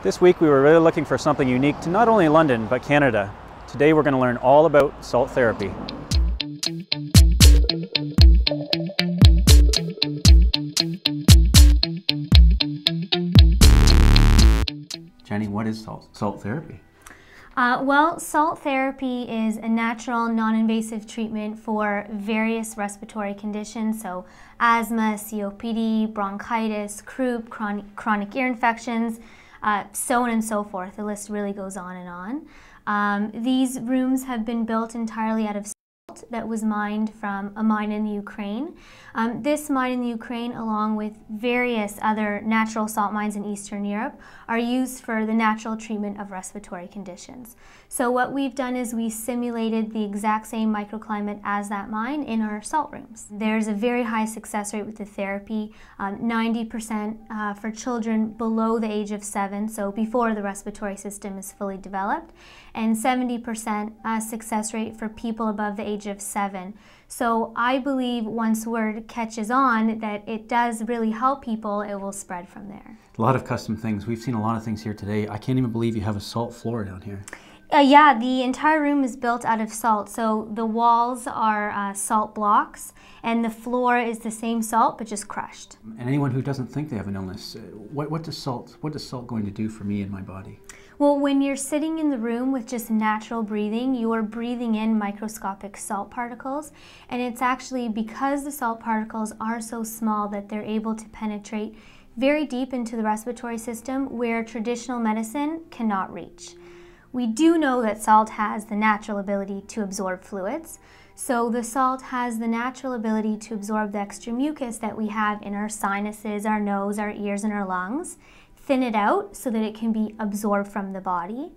This week we were really looking for something unique to not only London but Canada. Today we're going to learn all about salt therapy. Jenny, what is salt therapy? Well, salt therapy is a natural, non-invasive treatment for various respiratory conditions, so asthma, COPD, bronchitis, croup, chronic ear infections, so on and so forth. The list really goes on and on. These rooms have been built entirely out of salt that was mined from a mine in the Ukraine. This mine in the Ukraine, along with various other natural salt mines in Eastern Europe, are used for the natural treatment of respiratory conditions. So what we've done is we simulated the exact same microclimate as that mine in our salt rooms. There's a very high success rate with the therapy, 90% for children below the age of 7, so before the respiratory system is fully developed, and 70% success rate for people above the age of 7. So I believe once word catches on that it does really help people, it will spread from there. A lot of custom things. We've seen a lot of things here today. I can't even believe you have a salt floor down here. Yeah, the entire room is built out of salt. So the walls are salt blocks and the floor is the same salt but just crushed. And anyone who doesn't think they have an illness, what is salt going to do for me and my body? Well, when you're sitting in the room with just natural breathing, you are breathing in microscopic salt particles, and it's actually because the salt particles are so small that they're able to penetrate very deep into the respiratory system where traditional medicine cannot reach. We do know that salt has the natural ability to absorb fluids, so the salt has the natural ability to absorb the extra mucus that we have in our sinuses, our nose, our ears, and our lungs, thin it out so that it can be absorbed from the body.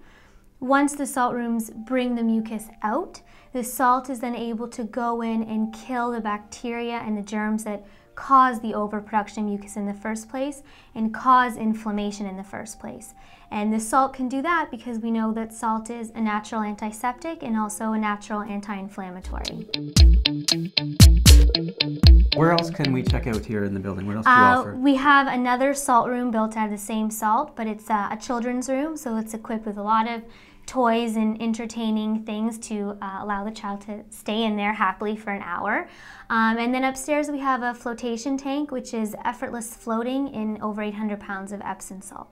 Once the salt rooms bring the mucus out, the salt is then able to go in and kill the bacteria and the germs that cause the overproduction of mucus in the first place and cause inflammation in the first place. And the salt can do that because we know that salt is a natural antiseptic and also a natural anti-inflammatory. Where else can we check out here in the building? What else do you offer? We have another salt room built out of the same salt, but it's a children's room, so it's equipped with a lot of toys and entertaining things to allow the child to stay in there happily for an hour. And then upstairs we have a flotation tank, which is effortless floating in over 800 pounds of Epsom salt.